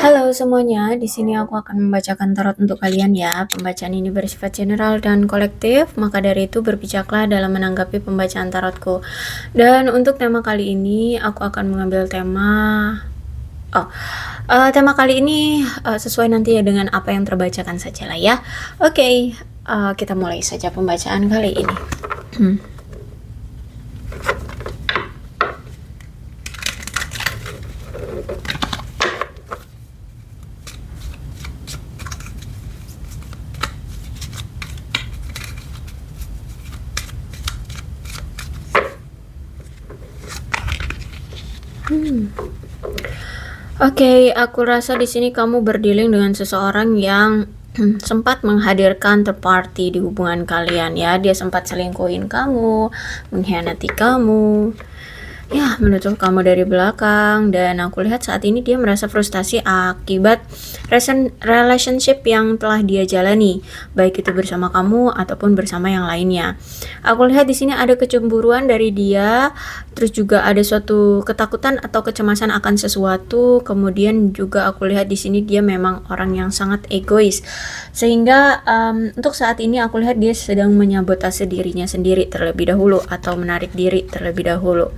Halo semuanya, di sini aku akan membacakan tarot untuk kalian ya. Pembacaan ini bersifat general dan kolektif, maka dari itu berbijaklah dalam menanggapi pembacaan tarotku. Dan untuk tema kali ini, aku akan mengambil tema kali ini sesuai nanti ya dengan apa yang terbacakan saja lah ya. Oke, kita mulai saja pembacaan kali ini. Oke, aku rasa di sini kamu berdealing dengan seseorang yang sempat menghadirkan third party di hubungan kalian ya. Dia sempat selingkuhin kamu, mengkhianati kamu, ya menutup kamu dari belakang, dan aku lihat saat ini dia merasa frustasi akibat relationship yang telah dia jalani, baik itu bersama kamu ataupun bersama yang lainnya. Aku lihat di sini ada kecemburuan dari dia, terus juga ada suatu ketakutan atau kecemasan akan sesuatu. Kemudian juga aku lihat di sini dia memang orang yang sangat egois, sehingga untuk saat ini aku lihat dia sedang menyabotase dirinya sendiri terlebih dahulu atau menarik diri terlebih dahulu.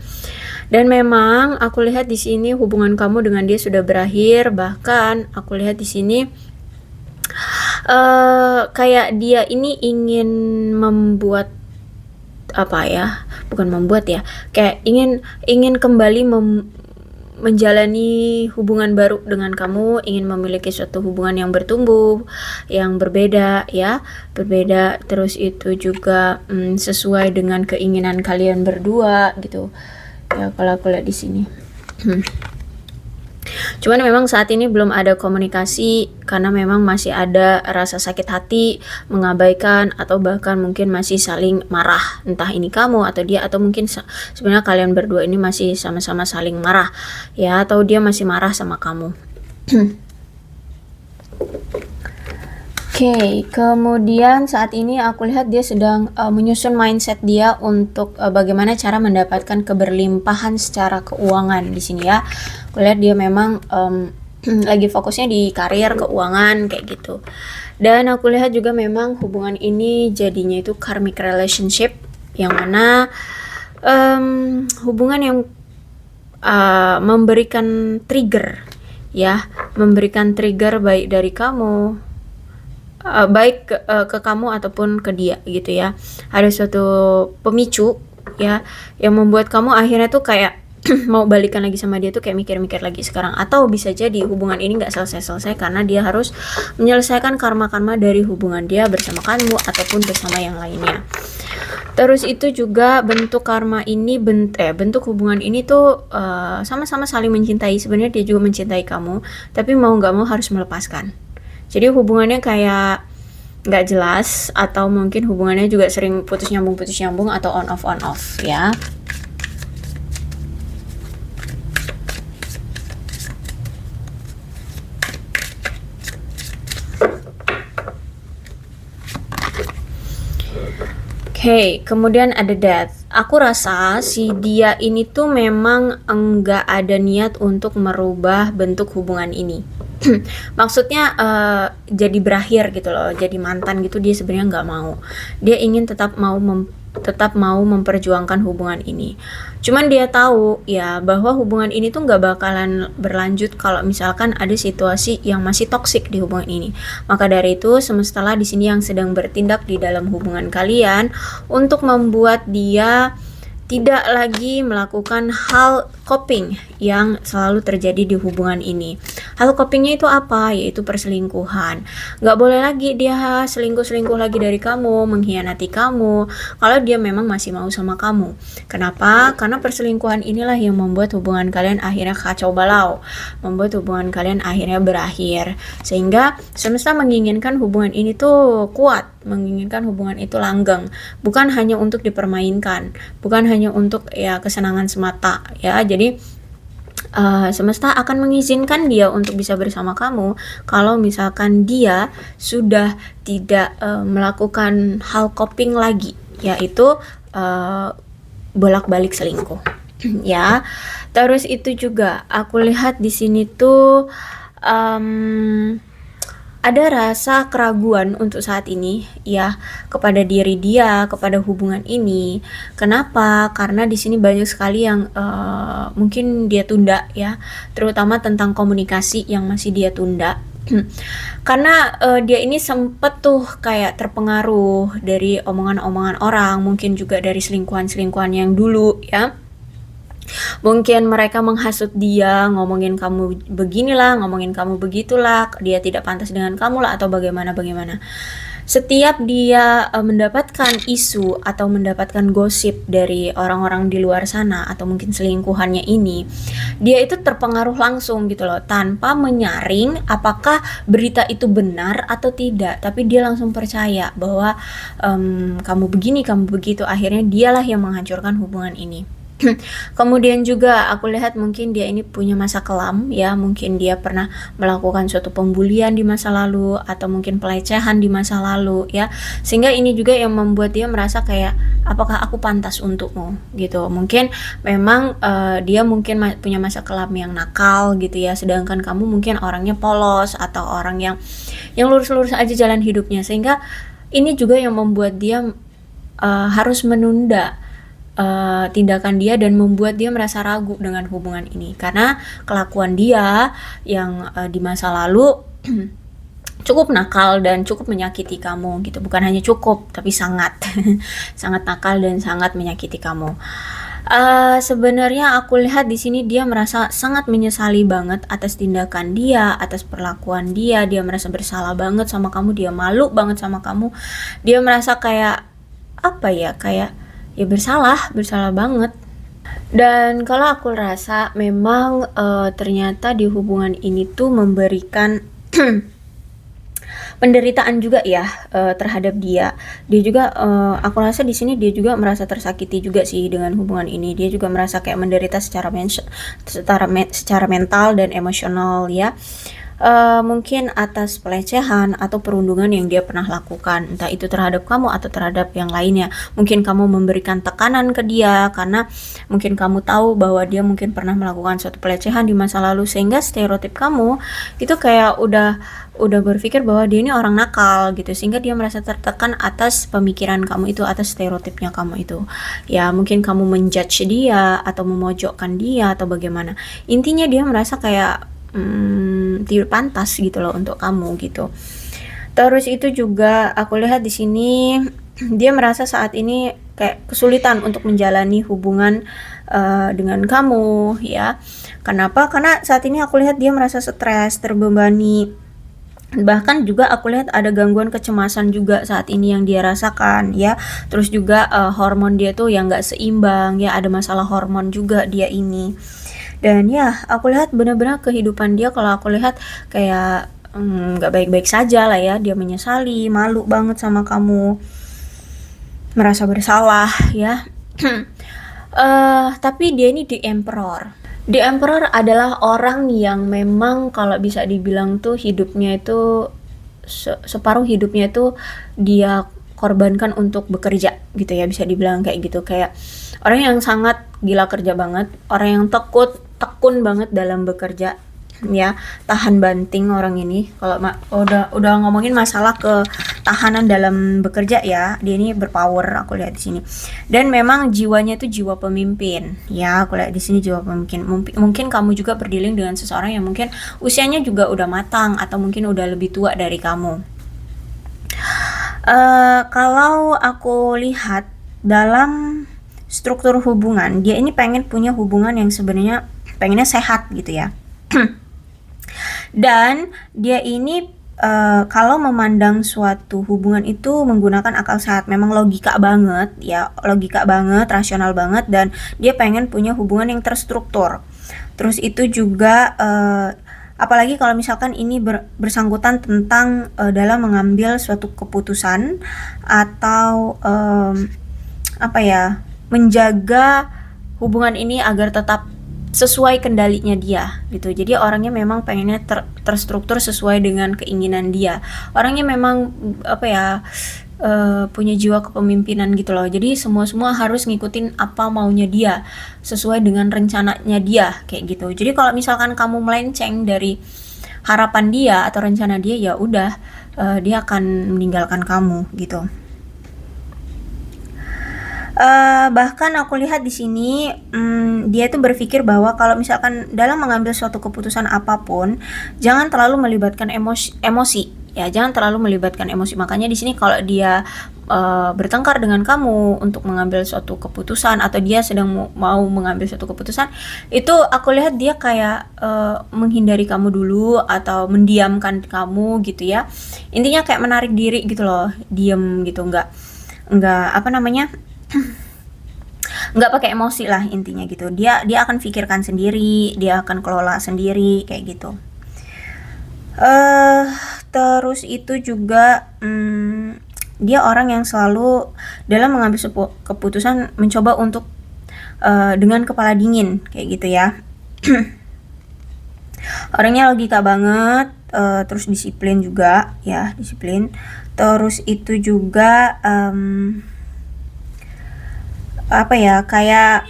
Dan memang aku lihat di sini hubungan kamu dengan dia sudah berakhir. Bahkan aku lihat di sini kayak dia ini ingin membuat apa ya? Bukan membuat ya. Kayak ingin kembali menjalani hubungan baru dengan kamu, ingin memiliki suatu hubungan yang bertumbuh, yang berbeda ya, berbeda, terus itu juga sesuai dengan keinginan kalian berdua gitu. Ya kalau aku lihat di sini. Cuman memang saat ini belum ada komunikasi karena memang masih ada rasa sakit hati, mengabaikan, atau bahkan mungkin masih saling marah. Entah ini kamu atau dia, atau mungkin sebenarnya kalian berdua ini masih sama-sama saling marah ya, atau dia masih marah sama kamu. Oke, kemudian saat ini aku lihat dia sedang menyusun mindset dia untuk bagaimana cara mendapatkan keberlimpahan secara keuangan di sini ya. Aku lihat dia memang lagi fokusnya di karir, keuangan kayak gitu. Dan aku lihat juga memang hubungan ini jadinya itu karmic relationship, yang mana hubungan yang memberikan trigger ya, memberikan trigger baik dari kamu, baik ke kamu ataupun ke dia gitu ya. Ada suatu pemicu ya yang membuat kamu akhirnya tuh kayak mau balikan lagi sama dia tuh kayak mikir-mikir lagi sekarang. Atau bisa jadi hubungan ini gak selesai-selesai karena dia harus menyelesaikan karma-karma dari hubungan dia bersama kamu ataupun bersama yang lainnya. Terus itu juga bentuk karma ini, bentuk hubungan ini tuh sama-sama saling mencintai. Sebenarnya dia juga mencintai kamu, tapi mau gak mau harus melepaskan. Jadi hubungannya kayak nggak jelas, atau mungkin hubungannya juga sering putus nyambung atau on off ya. Oke, kemudian ada death. Aku rasa si dia ini tuh memang enggak ada niat untuk merubah bentuk hubungan ini. Maksudnya jadi berakhir gitu loh, jadi mantan gitu. Dia sebenarnya nggak mau. Dia ingin tetap mau memperjuangkan hubungan ini. Cuman dia tahu ya bahwa hubungan ini tuh nggak bakalan berlanjut kalau misalkan ada situasi yang masih toksik di hubungan ini. Maka dari itu semestalah di sini yang sedang bertindak di dalam hubungan kalian untuk membuat dia tidak lagi melakukan hal coping yang selalu terjadi di hubungan ini. Hal copingnya itu apa? Yaitu perselingkuhan. Gak boleh lagi dia selingkuh lagi dari kamu, mengkhianati kamu, kalau dia memang masih mau sama kamu. Kenapa? Karena perselingkuhan inilah yang membuat hubungan kalian akhirnya kacau balau, membuat hubungan kalian akhirnya berakhir. Sehingga semesta menginginkan hubungan ini tuh kuat, menginginkan hubungan itu langgeng, bukan hanya untuk dipermainkan, bukan hanya untuk ya kesenangan semata ya. Jadi semesta akan mengizinkan dia untuk bisa bersama kamu kalau misalkan dia sudah tidak melakukan hal coping lagi, yaitu bolak-balik selingkuh ya. Terus itu juga aku lihat di sini tuh mmm, ada rasa keraguan untuk saat ini ya kepada diri dia, kepada hubungan ini. Kenapa? Karena di sini banyak sekali yang mungkin dia tunda ya, terutama tentang komunikasi yang masih dia tunda. Karena dia ini sempet tuh kayak terpengaruh dari omongan-omongan orang, mungkin juga dari selingkuhan-selingkuhan yang dulu ya. Mungkin mereka menghasut dia, ngomongin kamu beginilah, ngomongin kamu begitulah, dia tidak pantas dengan kamu lah, atau bagaimana-bagaimana. Setiap dia mendapatkan isu atau mendapatkan gosip dari orang-orang di luar sana atau mungkin selingkuhannya ini, dia itu terpengaruh langsung gitu loh, tanpa menyaring apakah berita itu benar atau tidak, tapi dia langsung percaya bahwa kamu begini, kamu begitu, akhirnya dialah yang menghancurkan hubungan ini. Kemudian juga aku lihat mungkin dia ini punya masa kelam ya, mungkin dia pernah melakukan suatu pembulian di masa lalu atau mungkin pelecehan di masa lalu ya, sehingga ini juga yang membuat dia merasa kayak apakah aku pantas untukmu gitu. Mungkin memang dia mungkin punya masa kelam yang nakal gitu ya, sedangkan kamu mungkin orangnya polos atau orang yang lurus-lurus aja jalan hidupnya, sehingga ini juga yang membuat dia harus menunda tindakan dia dan membuat dia merasa ragu dengan hubungan ini, karena kelakuan dia yang di masa lalu cukup nakal dan cukup menyakiti kamu gitu. Bukan hanya cukup, tapi sangat sangat nakal dan sangat menyakiti kamu. Sebenarnya aku lihat di sini dia merasa sangat menyesali banget atas tindakan dia, atas perlakuan dia. Dia merasa bersalah banget sama kamu, dia malu banget sama kamu. Dia merasa kayak apa ya, kayak ya bersalah banget. Dan kalau aku rasa memang ternyata di hubungan ini tuh memberikan penderitaan juga ya terhadap dia. Dia juga aku rasa di sini dia juga merasa tersakiti juga sih dengan hubungan ini. Dia juga merasa kayak menderita secara mental dan emosional ya. Mungkin atas pelecehan atau perundungan yang dia pernah lakukan, entah itu terhadap kamu atau terhadap yang lainnya. Mungkin kamu memberikan tekanan ke dia karena mungkin kamu tahu bahwa dia mungkin pernah melakukan suatu pelecehan di masa lalu, sehingga stereotip kamu itu kayak udah berpikir bahwa dia ini orang nakal gitu, sehingga dia merasa tertekan atas pemikiran kamu itu, atas stereotipnya kamu itu ya. Mungkin kamu menjudge dia atau memojokkan dia atau bagaimana. Intinya dia merasa kayak tidak pantas gitu loh untuk kamu gitu. Terus itu juga aku lihat di sini dia merasa saat ini kayak kesulitan untuk menjalani hubungan dengan kamu ya. Kenapa? Karena saat ini aku lihat dia merasa stres, terbebani. Bahkan juga aku lihat ada gangguan kecemasan juga saat ini yang dia rasakan ya. Terus juga hormon dia tuh yang gak seimbang ya, ada masalah hormon juga dia ini. Dan ya aku lihat benar-benar kehidupan dia, kalau aku lihat kayak gak baik-baik saja lah ya. Dia menyesali, malu banget sama kamu, merasa bersalah ya. Tapi dia ini The Emperor. The Emperor adalah orang yang memang kalau bisa dibilang tuh hidupnya itu separuh hidupnya itu dia korbankan untuk bekerja gitu ya, bisa dibilang kayak gitu. Kayak orang yang sangat gila kerja banget, orang yang tekun banget dalam bekerja ya, tahan banting orang ini. Kalau udah ngomongin masalah ketahanan dalam bekerja ya, dia ini berpower aku lihat di sini. Dan memang jiwanya itu jiwa pemimpin ya, aku lihat di sini jiwa pemimpin. Mungkin kamu juga berdealing dengan seseorang yang mungkin usianya juga udah matang atau mungkin udah lebih tua dari kamu. Kalau aku lihat dalam struktur hubungan, dia ini pengen punya hubungan yang sebenarnya pengennya sehat gitu ya. Dan dia ini kalau memandang suatu hubungan itu menggunakan akal sehat, memang logika banget ya, logika banget, rasional banget, dan dia pengen punya hubungan yang terstruktur. Terus itu juga apalagi kalau misalkan ini bersangkutan tentang dalam mengambil suatu keputusan atau apa ya, menjaga hubungan ini agar tetap sesuai kendalinya dia gitu. Jadi orangnya memang pengennya terstruktur sesuai dengan keinginan dia. Orangnya memang apa ya, punya jiwa kepemimpinan gitu loh. Jadi semua harus ngikutin apa maunya dia, sesuai dengan rencananya dia kayak gitu. Jadi kalau misalkan kamu melenceng dari harapan dia atau rencana dia ya udah dia akan meninggalkan kamu gitu. Bahkan aku lihat di sini dia itu berpikir bahwa kalau misalkan dalam mengambil suatu keputusan apapun jangan terlalu melibatkan emosi ya, jangan terlalu melibatkan emosi. Makanya di sini kalau dia bertengkar dengan kamu untuk mengambil suatu keputusan atau dia sedang mau mengambil suatu keputusan, itu aku lihat dia kayak menghindari kamu dulu atau mendiamkan kamu gitu ya. Intinya kayak menarik diri gitu loh, diem gitu, nggak apa namanya nggak pakai emosi lah intinya gitu. Dia akan pikirkan sendiri, dia akan kelola sendiri kayak gitu. Terus itu juga dia orang yang selalu dalam mengambil sebuah keputusan mencoba untuk dengan kepala dingin kayak gitu ya. Orangnya logika banget, terus disiplin juga ya, disiplin. Terus itu juga apa ya, kayak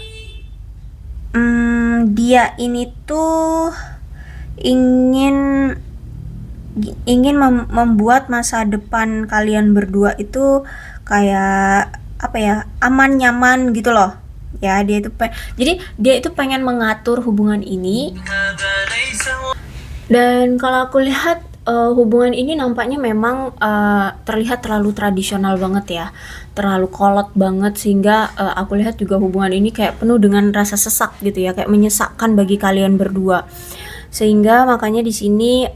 dia ini tuh ingin membuat masa depan kalian berdua itu kayak apa ya, aman nyaman gitu loh ya. Jadi dia itu pengen mengatur hubungan ini. Dan kalau aku lihat hubungan ini nampaknya memang terlihat terlalu tradisional banget ya, terlalu kolot banget, sehingga aku lihat juga hubungan ini kayak penuh dengan rasa sesak gitu ya, kayak menyesakkan bagi kalian berdua. Sehingga makanya di sini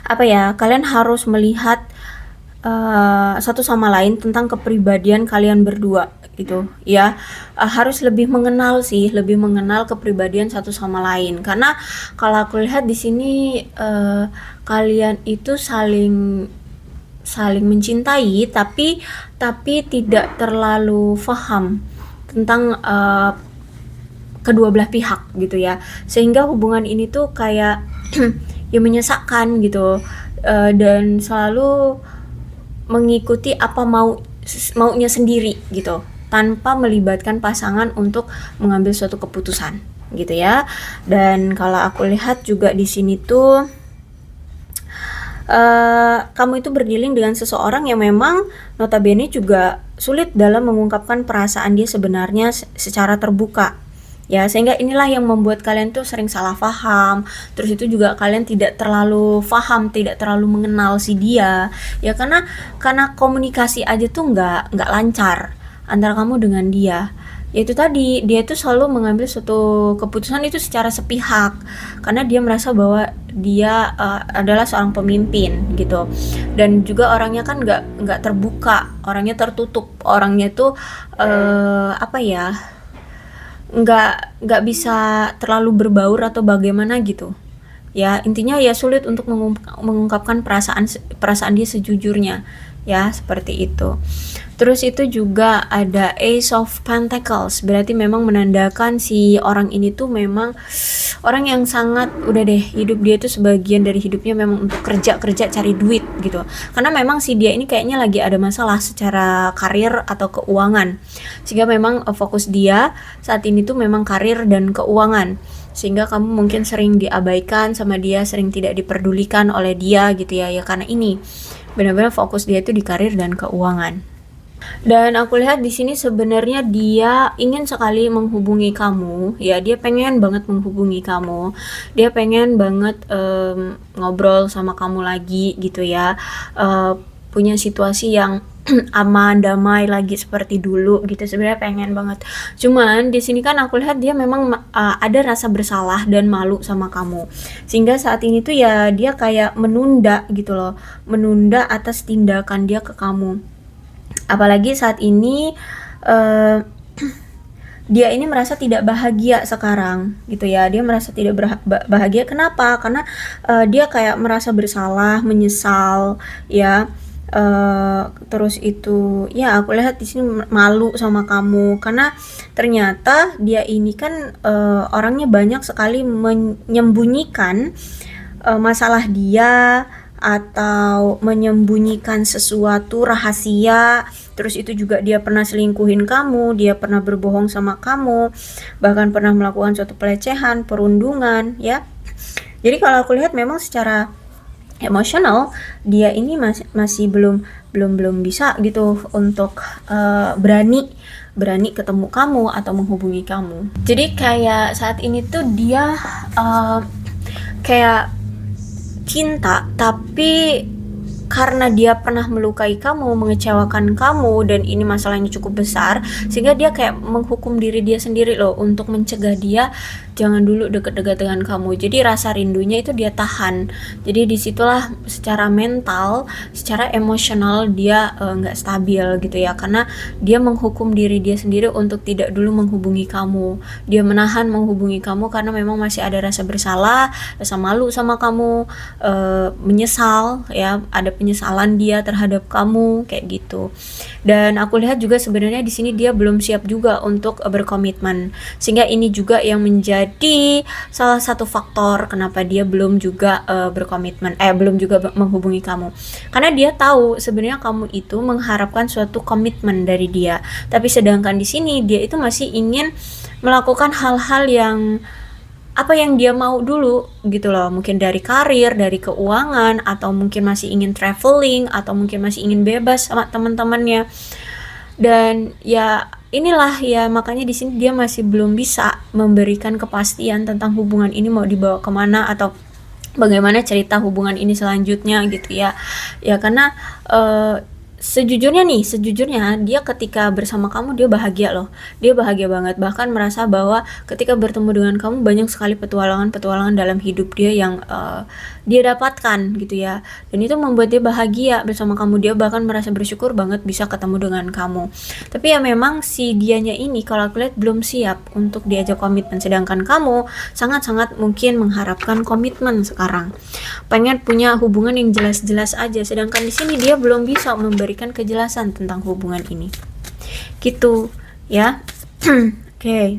apa ya, kalian harus melihat satu sama lain tentang kepribadian kalian berdua gitu ya. Harus lebih mengenal kepribadian satu sama lain, karena kalau aku lihat di sini kalian itu saling mencintai tapi tidak terlalu paham tentang kedua belah pihak gitu ya, sehingga hubungan ini tuh kayak ya menyesakkan gitu, dan selalu mengikuti apa maunya sendiri gitu, tanpa melibatkan pasangan untuk mengambil suatu keputusan gitu ya. Dan kalau aku lihat juga di sini tuh kamu itu berdealing dengan seseorang yang memang notabene juga sulit dalam mengungkapkan perasaan dia sebenarnya secara terbuka ya, sehingga inilah yang membuat kalian tuh sering salah paham. Terus itu juga kalian tidak terlalu paham, tidak terlalu mengenal si dia ya, karena komunikasi aja tuh nggak lancar antara kamu dengan dia. Yaitu tadi, dia tuh selalu mengambil suatu keputusan itu secara sepihak karena dia merasa bahwa dia adalah seorang pemimpin gitu, dan juga orangnya kan nggak terbuka, orangnya tertutup, orangnya tuh apa ya, nggak bisa terlalu berbaur atau bagaimana gitu ya. Intinya ya sulit untuk mengungkapkan perasaan dia sejujurnya ya, seperti itu. Terus itu juga ada Ace of Pentacles, berarti memang menandakan si orang ini tuh memang orang yang sangat udah deh, hidup dia tuh sebagian dari hidupnya memang untuk kerja cari duit gitu, karena memang si dia ini kayaknya lagi ada masalah secara karir atau keuangan, sehingga memang fokus dia saat ini tuh memang karir dan keuangan, sehingga kamu mungkin sering diabaikan sama dia, sering tidak diperdulikan oleh dia gitu ya, karena ini benar-benar fokus dia itu di karir dan keuangan. Dan aku lihat di sini sebenarnya dia ingin sekali menghubungi kamu ya, dia pengen banget menghubungi kamu, dia pengen banget ngobrol sama kamu lagi gitu ya, punya situasi yang aman, damai lagi seperti dulu gitu, sebenarnya pengen banget. Cuman di sini kan aku lihat dia memang ada rasa bersalah dan malu sama kamu, sehingga saat ini tuh ya dia kayak menunda gitu loh, menunda atas tindakan dia ke kamu. Apalagi saat ini dia ini merasa tidak bahagia sekarang gitu ya, dia merasa tidak bahagia. Kenapa? Karena dia kayak merasa bersalah, menyesal ya. Terus itu ya aku lihat di sini malu sama kamu, karena ternyata dia ini kan orangnya banyak sekali menyembunyikan masalah dia, atau menyembunyikan sesuatu rahasia. Terus itu juga dia pernah selingkuhin kamu, dia pernah berbohong sama kamu, bahkan pernah melakukan suatu pelecehan, perundungan ya. Jadi kalau aku lihat memang secara emosional dia ini masih belum bisa gitu untuk berani ketemu kamu atau menghubungi kamu. Jadi kayak saat ini tuh dia kayak cinta, tapi karena dia pernah melukai kamu, mengecewakan kamu, dan ini masalahnya cukup besar, sehingga dia kayak menghukum diri dia sendiri loh untuk mencegah dia jangan dulu deket-deket dengan kamu. Jadi rasa rindunya itu dia tahan. Jadi disitulah secara mental, secara emosional dia nggak stabil gitu ya, karena dia menghukum diri dia sendiri untuk tidak dulu menghubungi kamu. Dia menahan menghubungi kamu karena memang masih ada rasa bersalah, rasa malu sama kamu, menyesal ya, ada penyesalan dia terhadap kamu kayak gitu. Dan aku lihat juga sebenarnya di sini dia belum siap juga untuk berkomitmen, sehingga ini juga yang menjadi salah satu faktor kenapa dia belum juga berkomitmen, belum juga menghubungi kamu, karena dia tahu sebenarnya kamu itu mengharapkan suatu komitmen dari dia, tapi sedangkan di sini dia itu masih ingin melakukan hal-hal yang apa yang dia mau dulu gitu loh, mungkin dari karir, dari keuangan, atau mungkin masih ingin traveling, atau mungkin masih ingin bebas sama teman-temannya. Dan ya inilah ya, makanya di sini dia masih belum bisa memberikan kepastian tentang hubungan ini mau dibawa kemana atau bagaimana cerita hubungan ini selanjutnya gitu ya. Ya karena sejujurnya dia ketika bersama kamu dia bahagia loh, dia bahagia banget, bahkan merasa bahwa ketika bertemu dengan kamu banyak sekali petualangan-petualangan dalam hidup dia yang dia dapatkan gitu ya, dan itu membuat dia bahagia bersama kamu. Dia bahkan merasa bersyukur banget bisa ketemu dengan kamu. Tapi ya memang si dianya ini kalau aku lihat belum siap untuk diajak komitmen, sedangkan kamu sangat-sangat mungkin mengharapkan komitmen sekarang, pengen punya hubungan yang jelas-jelas aja, sedangkan di sini dia belum bisa memberikan kejelasan tentang hubungan ini gitu ya. Oke.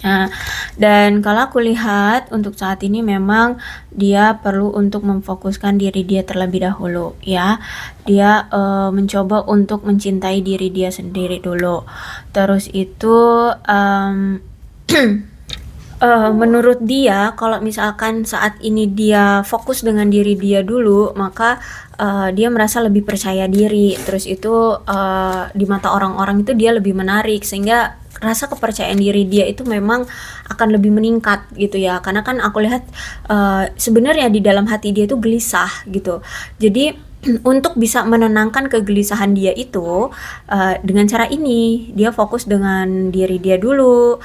Nah, dan kalau aku lihat untuk saat ini memang dia perlu untuk memfokuskan diri dia terlebih dahulu ya. Dia mencoba untuk mencintai diri dia sendiri dulu. Terus itu menurut dia kalau misalkan saat ini dia fokus dengan diri dia dulu, maka dia merasa lebih percaya diri. Terus itu di mata orang-orang itu dia lebih menarik, sehingga rasa kepercayaan diri dia itu memang akan lebih meningkat gitu ya. Karena kan aku lihat sebenarnya di dalam hati dia itu gelisah gitu. Jadi untuk bisa menenangkan kegelisahan dia itu dengan cara ini, dia fokus dengan diri dia dulu,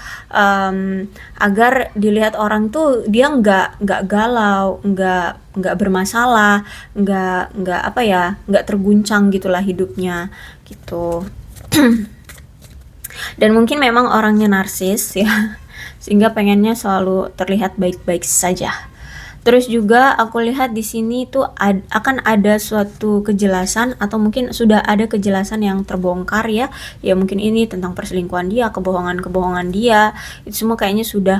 agar dilihat orang tuh dia nggak galau, nggak bermasalah, nggak apa ya, nggak terguncang gitulah hidupnya gitu. Dan mungkin memang orangnya narsis ya, sehingga pengennya selalu terlihat baik-baik saja. Terus juga aku lihat di sini tuh akan ada suatu kejelasan, atau mungkin sudah ada kejelasan yang terbongkar ya. Ya mungkin ini tentang perselingkuhan dia, kebohongan-kebohongan dia. Itu semua kayaknya sudah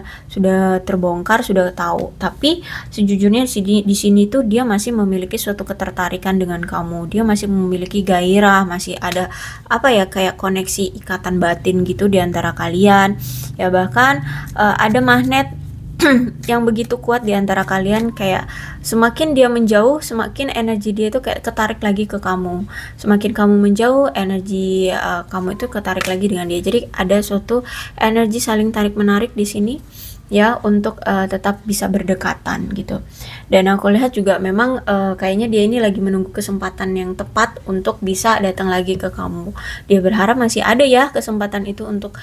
terbongkar, sudah tahu. Tapi sejujurnya di sini tuh dia masih memiliki suatu ketertarikan dengan kamu. Dia masih memiliki gairah, masih ada apa ya, kayak koneksi ikatan batin gitu di antara kalian. Ya bahkan ada magnet yang begitu kuat di antara kalian, kayak semakin dia menjauh, semakin energi dia itu kayak ketarik lagi ke kamu. Semakin kamu menjauh, energi kamu itu ketarik lagi dengan dia. Jadi ada suatu energi saling tarik menarik di sini ya, untuk tetap bisa berdekatan gitu. Dan aku lihat juga memang kayaknya dia ini lagi menunggu kesempatan yang tepat untuk bisa datang lagi ke kamu. Dia berharap masih ada ya kesempatan itu untuk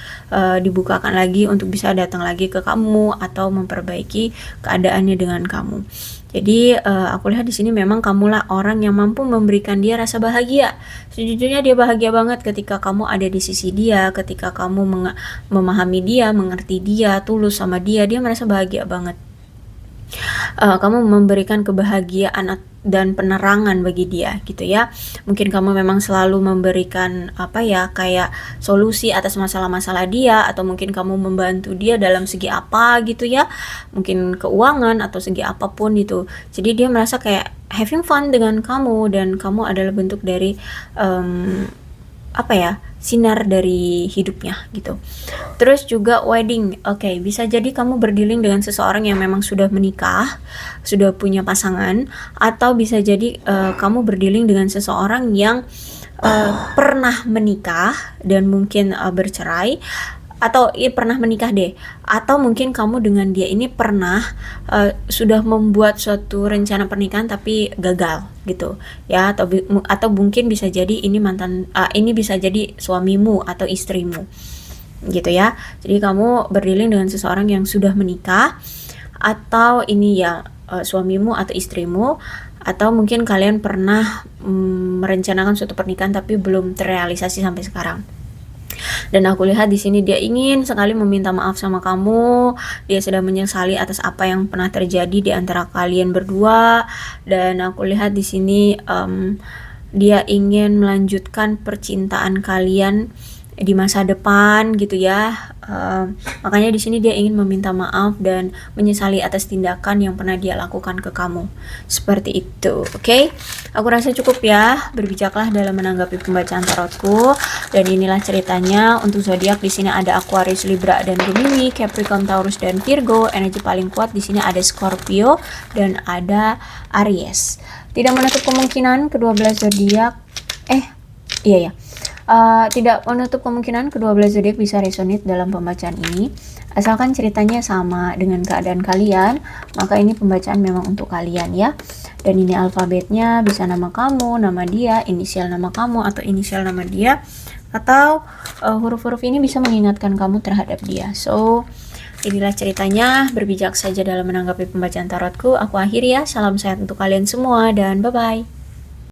dibukakan lagi, untuk bisa datang lagi ke kamu atau memperbaiki keadaannya dengan kamu. Jadi aku lihat di sini memang kamulah orang yang mampu memberikan dia rasa bahagia. Sejujurnya dia bahagia banget ketika kamu ada di sisi dia, ketika kamu memahami dia, mengerti dia, tulus sama dia. Dia merasa bahagia banget. Kamu memberikan kebahagiaan dan penerangan bagi dia gitu ya. Mungkin kamu memang selalu memberikan apa ya, kayak solusi atas masalah-masalah dia, atau mungkin kamu membantu dia dalam segi apa gitu ya, mungkin keuangan atau segi apapun itu. Jadi dia merasa kayak having fun dengan kamu, dan kamu adalah bentuk dari apa ya, sinar dari hidupnya gitu. Terus juga wedding, oke, bisa jadi kamu berdealing dengan seseorang yang memang sudah menikah, sudah punya pasangan, atau bisa jadi kamu berdealing dengan seseorang yang pernah menikah dan mungkin bercerai, atau pernah menikah deh, atau mungkin kamu dengan dia ini pernah sudah membuat suatu rencana pernikahan tapi gagal gitu ya, atau mungkin bisa jadi ini ini bisa jadi suamimu atau istrimu gitu ya. Jadi kamu berdealing dengan seseorang yang sudah menikah, atau ini ya suamimu atau istrimu, atau mungkin kalian pernah merencanakan suatu pernikahan tapi belum terrealisasi sampai sekarang. Dan aku lihat di sini dia ingin sekali meminta maaf sama kamu. Dia sedang menyesali atas apa yang pernah terjadi di antara kalian berdua. Dan aku lihat di sini dia ingin melanjutkan percintaan kalian di masa depan gitu ya. Makanya di sini dia ingin meminta maaf dan menyesali atas tindakan yang pernah dia lakukan ke kamu. Seperti itu, oke? Aku rasa cukup ya, berbijaklah dalam menanggapi pembacaan tarotku. Dan inilah ceritanya untuk zodiak. Di sini ada Aquarius, Libra, dan Gemini, Capricorn, Taurus, dan Virgo. Energi paling kuat di sini ada Scorpio dan ada Aries. Tidak menutup kemungkinan kedua belas zodiak tidak menutup kemungkinan kedua belas zodiak bisa resonate dalam pembacaan ini. Asalkan ceritanya sama dengan keadaan kalian, maka ini pembacaan memang untuk kalian ya. Dan ini alfabetnya, bisa nama kamu, nama dia, inisial nama kamu atau inisial nama dia, atau huruf-huruf ini bisa mengingatkan kamu terhadap dia. So, inilah ceritanya. Berbijak saja dalam menanggapi pembacaan tarotku. Aku akhiri ya. Salam sehat untuk kalian semua dan bye-bye.